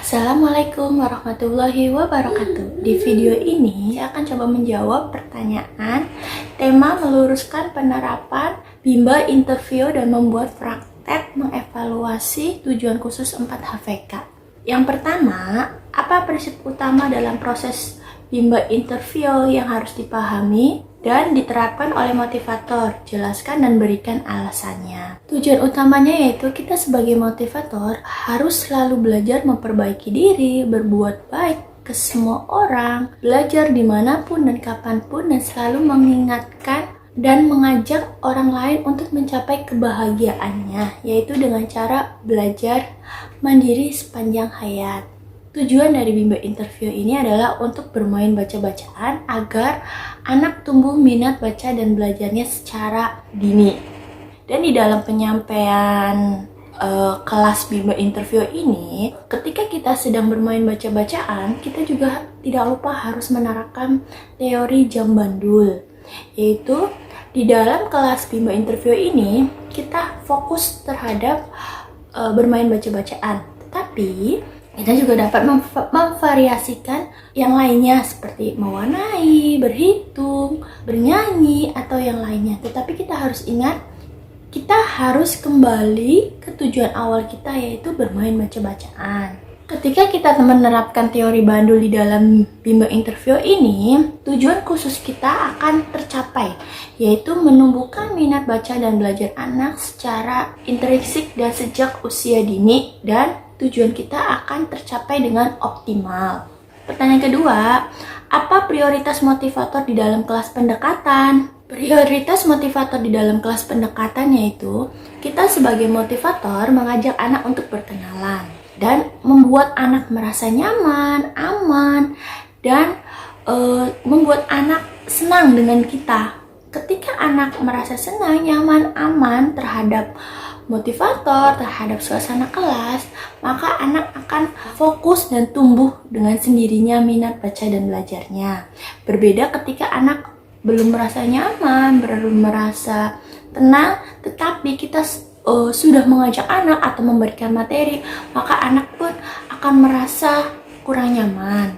Assalamualaikum warahmatullahi wabarakatuh. Di video ini saya akan coba menjawab pertanyaan tema meluruskan penerapan bimbel interview dan membuat praktek mengevaluasi tujuan khusus 4HVK. Yang pertama, apa prinsip utama dalam proses bimbel interview yang harus dipahami dan diterapkan oleh motivator? Jelaskan dan berikan alasannya. Tujuan utamanya yaitu kita sebagai motivator harus selalu belajar memperbaiki diri, berbuat baik ke semua orang, belajar dimanapun dan kapanpun, dan selalu mengingatkan dan mengajak orang lain untuk mencapai kebahagiaannya, yaitu dengan cara belajar mandiri sepanjang hayat. Tujuan dari bimbel interview ini adalah untuk bermain baca-bacaan agar anak tumbuh minat baca dan belajarnya secara dini. Dan di dalam penyampaian kelas bimbel interview ini, ketika kita sedang bermain baca-bacaan, kita juga tidak lupa harus menerapkan teori jam bandul. Yaitu di dalam kelas bimbel interview ini, kita fokus terhadap bermain baca-bacaan. Tetapi kita juga dapat memvariasikan yang lainnya seperti mewarnai, berhitung, bernyanyi, atau yang lainnya. Tetapi kita harus ingat, kita harus kembali ke tujuan awal kita, yaitu bermain baca-bacaan. Ketika kita menerapkan teori bandul di dalam bimbel interview ini, tujuan khusus kita akan tercapai, yaitu menumbuhkan minat baca dan belajar anak secara intrinsik dan sejak usia dini, dan tujuan kita akan tercapai dengan optimal. Pertanyaan kedua, apa prioritas motivator di dalam kelas pendekatan? Prioritas motivator di dalam kelas pendekatan yaitu kita sebagai motivator mengajak anak untuk berkenalan dan membuat anak merasa nyaman, aman, dan membuat anak senang dengan kita. Ketika anak merasa senang, nyaman, aman terhadap motivator, terhadap suasana kelas, maka anak akan fokus dan tumbuh dengan sendirinya minat baca dan belajarnya. Berbeda ketika anak belum merasa nyaman, belum merasa tenang, tetapi kita sudah mengajak anak atau memberikan materi, maka anak pun akan merasa kurang nyaman.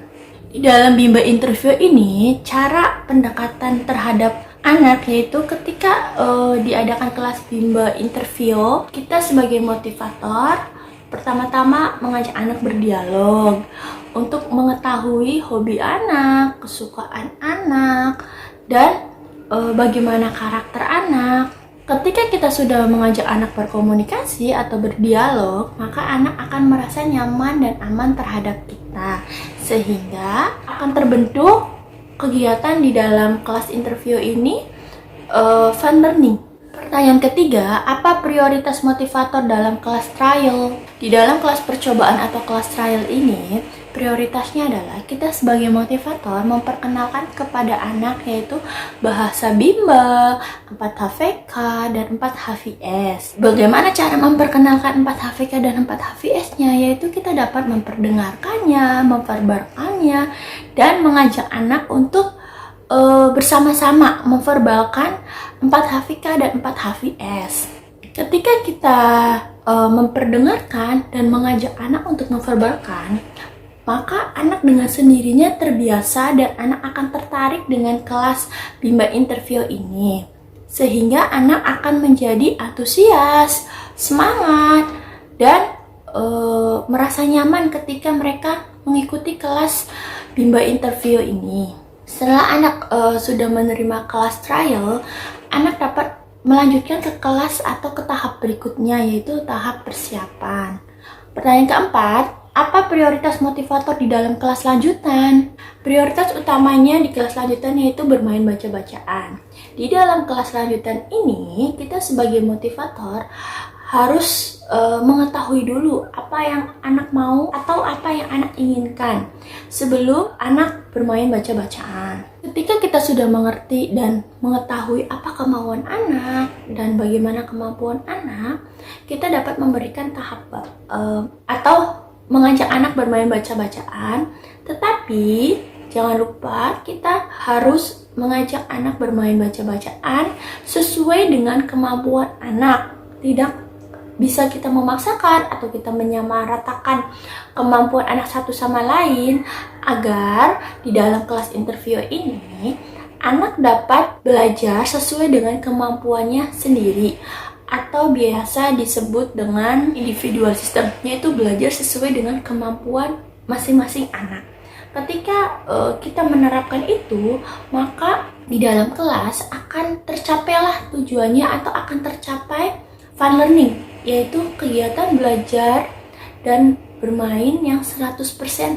Di dalam bimbel interview ini, cara pendekatan terhadap anak yaitu ketika diadakan kelas bimbel interview, kita sebagai motivator pertama-tama mengajak anak berdialog untuk mengetahui hobi anak, kesukaan anak, dan bagaimana karakter anak. Ketika kita sudah mengajak anak berkomunikasi atau berdialog, maka anak akan merasa nyaman dan aman terhadap kita, sehingga akan terbentuk kegiatan di dalam kelas interview ini fun learning. Pertanyaan ketiga, apa prioritas motivator dalam kelas trial? Di dalam kelas percobaan atau kelas trial ini, prioritasnya adalah kita sebagai motivator memperkenalkan kepada anak yaitu bahasa bimbel, 4HVK, dan 4HVS. Bagaimana cara memperkenalkan 4HVK dan 4HVS-nya? Yaitu kita dapat memperdengarkannya, memverbalkannya, dan mengajak anak untuk bersama-sama memverbalkan 4HVK dan 4HVS. Ketika kita memperdengarkan dan mengajak anak untuk memverbalkan, maka anak dengan sendirinya terbiasa dan anak akan tertarik dengan kelas bimbel interview ini. Sehingga anak akan menjadi antusias, semangat, dan merasa nyaman ketika mereka mengikuti kelas bimbel interview ini. Setelah anak sudah menerima kelas trial, anak dapat melanjutkan ke kelas atau ke tahap berikutnya, yaitu tahap persiapan. Pertanyaan keempat, apa prioritas motivator di dalam kelas lanjutan? Prioritas utamanya di kelas lanjutan yaitu bermain baca-bacaan. Di dalam kelas lanjutan ini, kita sebagai motivator harus mengetahui dulu apa yang anak mau atau apa yang anak inginkan sebelum anak bermain baca-bacaan. Ketika kita sudah mengerti dan mengetahui apa kemauan anak dan bagaimana kemampuan anak, kita dapat memberikan tahap atau mengajak anak bermain baca-bacaan. Tetapi jangan lupa kita harus mengajak anak bermain baca-bacaan sesuai dengan kemampuan anak, tidak bisa kita memaksakan atau kita menyamaratakan kemampuan anak satu sama lain agar di dalam kelas interview ini anak dapat belajar sesuai dengan kemampuannya sendiri atau biasa disebut dengan individual system, yaitu belajar sesuai dengan kemampuan masing-masing anak. Ketika kita menerapkan itu, maka di dalam kelas akan tercapailah tujuannya atau akan tercapai fun learning, yaitu kegiatan belajar dan bermain yang 100%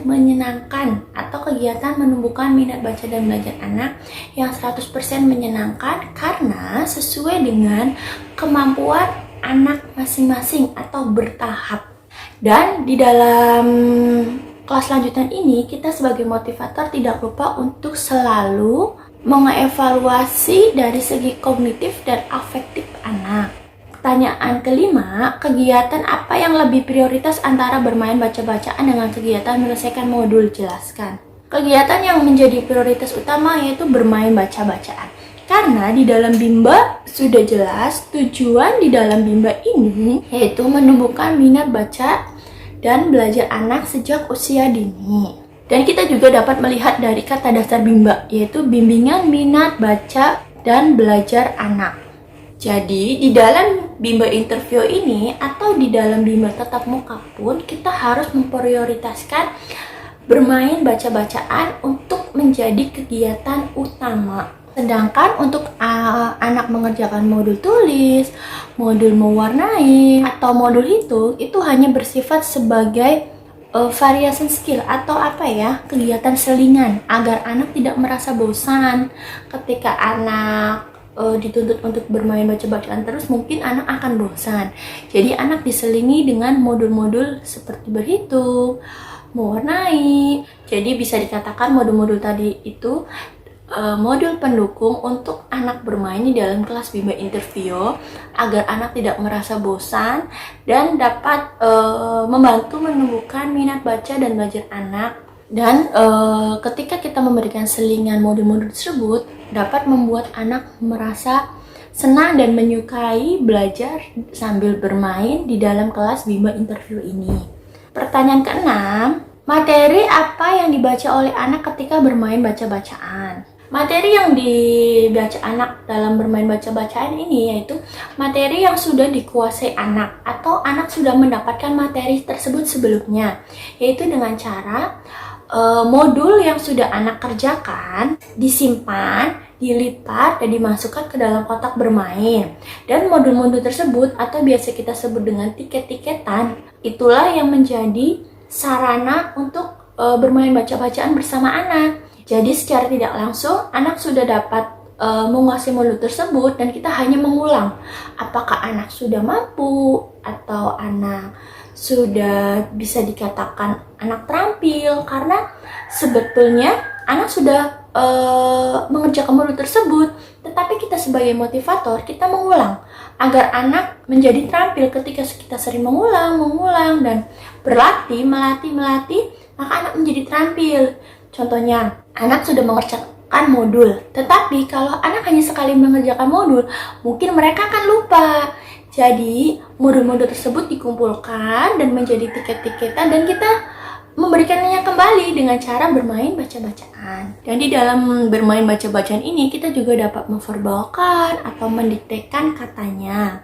menyenangkan atau kegiatan menumbuhkan minat baca dan belajar anak yang 100% menyenangkan karena sesuai dengan kemampuan anak masing-masing atau bertahap. Dan di dalam kelas lanjutan ini kita sebagai motivator tidak lupa untuk selalu mengevaluasi dari segi kognitif dan afektif anak. Pertanyaan kelima, kegiatan apa yang lebih prioritas antara bermain baca-bacaan dengan kegiatan menyelesaikan modul? Jelaskan. Kegiatan yang menjadi prioritas utama yaitu bermain baca-bacaan. Karena di dalam Bimba sudah jelas tujuan di dalam Bimba ini yaitu menumbuhkan minat baca dan belajar anak sejak usia dini. Dan kita juga dapat melihat dari kata dasar Bimba yaitu bimbingan minat baca dan belajar anak. Jadi di dalam Bimba interview ini atau di dalam Bimba tatap muka pun kita harus memprioritaskan bermain baca-bacaan untuk menjadi kegiatan utama. Sedangkan untuk anak mengerjakan modul tulis, modul mewarnai, atau modul hitung itu hanya bersifat sebagai variation skill atau kegiatan selingan agar anak tidak merasa bosan. Ketika anak dituntut untuk bermain baca-bacaan terus, mungkin anak akan bosan. Jadi anak diselingi dengan modul-modul seperti berhitung, mewarnai. Jadi bisa dikatakan modul-modul tadi itu modul pendukung untuk anak bermain di dalam kelas Bimba interview agar anak tidak merasa bosan dan dapat membantu menumbuhkan minat baca dan belajar anak. Dan ketika kita memberikan selingan modul-modul tersebut dapat membuat anak merasa senang dan menyukai belajar sambil bermain di dalam kelas Bimba interview ini. Pertanyaan keenam, materi apa yang dibaca oleh anak ketika bermain baca-bacaan? Materi yang dibaca anak dalam bermain baca-bacaan ini yaitu materi yang sudah dikuasai anak atau anak sudah mendapatkan materi tersebut sebelumnya, yaitu dengan cara modul yang sudah anak kerjakan disimpan, dilipat, dan dimasukkan ke dalam kotak bermain. Dan modul-modul tersebut atau biasa kita sebut dengan tiket-tiketan, itulah yang menjadi sarana untuk bermain baca-bacaan bersama anak. Jadi secara tidak langsung anak sudah dapat menguasai modul tersebut dan kita hanya mengulang apakah anak sudah mampu atau anak sudah bisa dikatakan anak terampil, karena sebetulnya anak sudah mengerjakan modul tersebut, tetapi kita sebagai motivator kita mengulang agar anak menjadi terampil. Ketika kita sering mengulang dan melatih, maka anak menjadi terampil. Contohnya, anak sudah mengerjakan modul, tetapi kalau anak hanya sekali mengerjakan modul, mungkin mereka akan lupa. Jadi, modul-modul tersebut dikumpulkan dan menjadi tiket-tiketan dan kita memberikannya kembali dengan cara bermain baca-bacaan. Dan di dalam bermain baca-bacaan ini kita juga dapat memverbalkan atau mendiktekan katanya,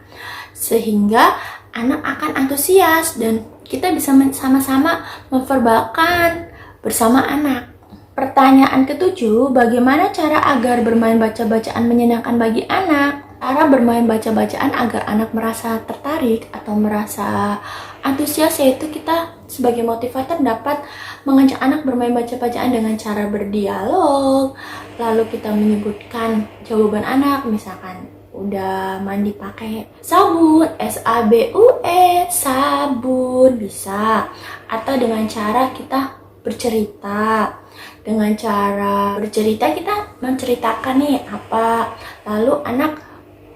sehingga anak akan antusias dan kita bisa sama-sama memverbalkan bersama anak. Pertanyaan ketujuh, bagaimana cara agar bermain baca-bacaan menyenangkan bagi anak? Cara bermain baca-bacaan agar anak merasa tertarik atau merasa antusias yaitu kita sebagai motivator dapat mengajak anak bermain baca-bacaan dengan cara berdialog. Lalu kita menyebutkan jawaban anak, misalkan udah mandi pakai sabun, SABUN, sabun, bisa. Atau dengan cara kita bercerita. Dengan cara bercerita kita menceritakan nih apa, lalu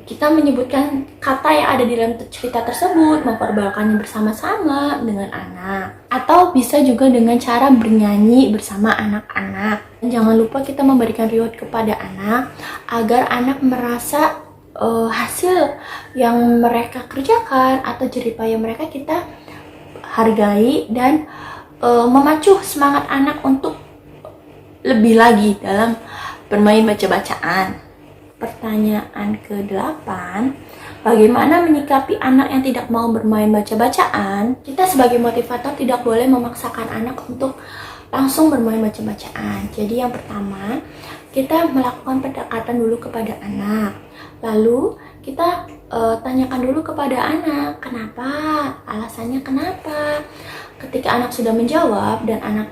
kita menyebutkan kata yang ada di dalam cerita tersebut, memperbawakannya bersama-sama dengan anak. Atau bisa juga dengan cara bernyanyi bersama anak-anak. Dan jangan lupa kita memberikan reward kepada anak agar anak merasa hasil yang mereka kerjakan atau jerih payah mereka kita hargai dan memacu semangat anak untuk lebih lagi dalam bermain baca-bacaan. Pertanyaan ke-8, bagaimana menyikapi anak yang tidak mau bermain baca-bacaan? Kita sebagai motivator tidak boleh memaksakan anak untuk langsung bermain baca-bacaan. Jadi yang pertama, kita melakukan pendekatan dulu kepada anak. Lalu kita tanyakan dulu kepada anak, kenapa? Alasannya kenapa? Ketika anak sudah menjawab dan anak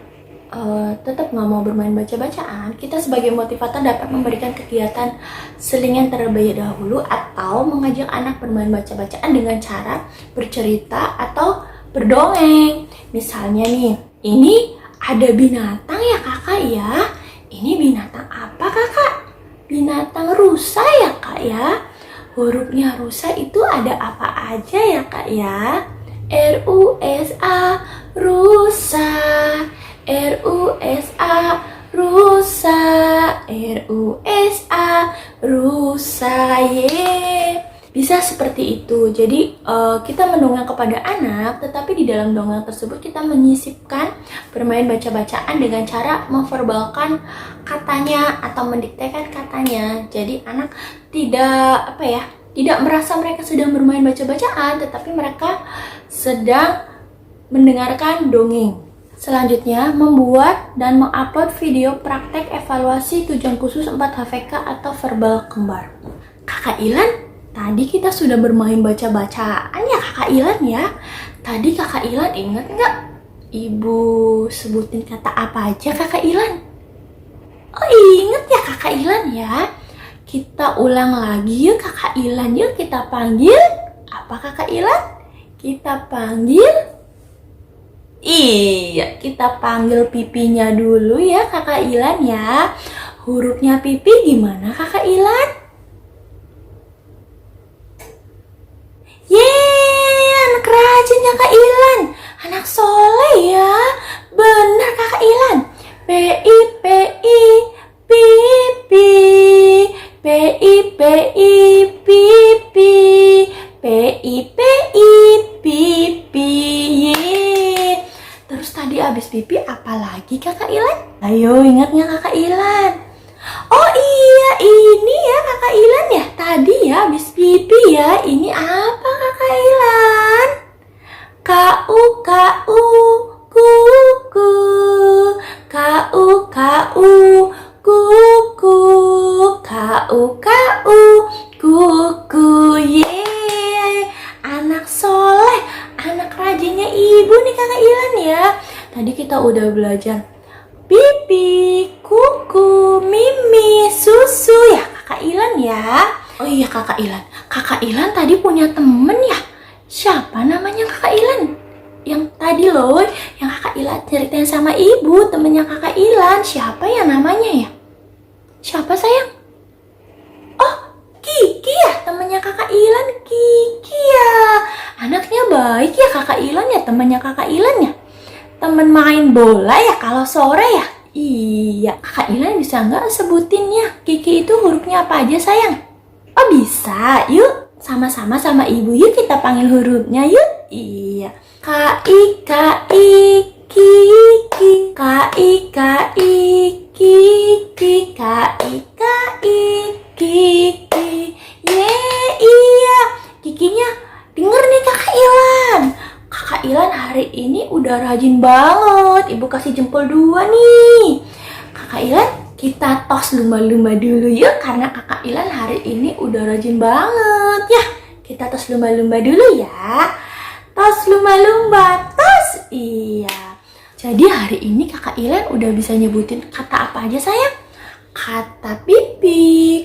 tetap nggak mau bermain baca-bacaan, kita sebagai motivator dapat memberikan kegiatan selingan terlebih dahulu atau mengajak anak bermain baca-bacaan dengan cara bercerita atau berdongeng. Misalnya nih, ini ada binatang ya kakak ya. Ini binatang apa kakak? Binatang rusa ya kak ya. Hurufnya rusa itu ada apa aja ya kak ya? R-U-S-A, rusa. R-U-S-A, rusa. R-U-S-A, rusa. Ye. Bisa seperti itu. Jadi kita mendongeng kepada anak, tetapi di dalam dongeng tersebut kita menyisipkan bermain baca-bacaan dengan cara memverbalkan katanya atau mendiktekan katanya. Jadi anak tidak tidak merasa mereka sedang bermain baca-bacaan, tetapi mereka sedang mendengarkan dongeng. Selanjutnya, membuat dan mengupload video praktek evaluasi tujuan khusus 4 HVK atau verbal kembar. Kakak Ilan, tadi kita sudah bermain baca-bacaan ya kakak Ilan ya. Tadi kakak Ilan ingat nggak? Ibu sebutin kata apa aja kakak Ilan? Oh inget ya kakak Ilan ya. Kita ulang lagi yuk kakak Ilan, yuk kita panggil. Apa kakak Ilan? Kita panggil. Iya, kita panggil pipinya dulu ya kakak Ilan ya. Hurufnya pipi gimana kakak Ilan? Yeay, anak rajin ya Kak Ilan. Anak soleh ya. Benar Kakak Ilan. P-I-P-I, pipi. P-I-P-I, pipi. P-I-P-I, pipi. Yeay. Terus tadi abis pipi apa lagi Kakak Ilan? Ayo ingat nggak Kakak Ilan? Oh iya, ini ya Kakak Ilan ya. Tadi ya habis pipi ya. Ini apa Kakak Ilan? K-U-K-U, kuku. K-U-K-U, kuku. K-U-K-U, kuku. Yeay, anak soleh, anak rajinnya ibu nih Kakak Ilan ya. Tadi kita udah belajar pipi, kuku, mimi, susu ya Kakak Ilan ya. Oh iya Kakak Ilan, Kakak Ilan tadi punya temen ya. Siapa namanya Kakak Ilan? Yang tadi loh, yang Kakak Ilan ceritain sama ibu, temennya Kakak Ilan. Siapa ya namanya ya? Siapa sayang? Oh, Kiki ya, temennya Kakak Ilan. Kiki ya. Anaknya baik ya Kakak Ilan ya, temennya Kakak Ilan ya. Temen main bola ya kalau sore ya? Iya, Kakak Ilan bisa nggak sebutinnya? Kiki itu hurufnya apa aja sayang? Oh bisa, yuk sama-sama sama ibu yuk kita panggil hurufnya yuk. Iya, K-I-K-I, Kiki. K-I-K-I, Kiki. K-I-K-I, Kiki. Yeay, iya. Kikinya denger nih Kakak Ilan. Kakak Ilan hari ini udah rajin banget. Ibu kasih jempol 2 nih. Kakak Ilan, kita tos lumba-lumba dulu yuk. Karena Kakak Ilan hari ini udah rajin banget. Ya, kita tos lumba-lumba dulu ya. Tos lumba-lumba, tos. Iya. Jadi hari ini Kakak Ilan udah bisa nyebutin kata apa aja sayang? Kata pipi,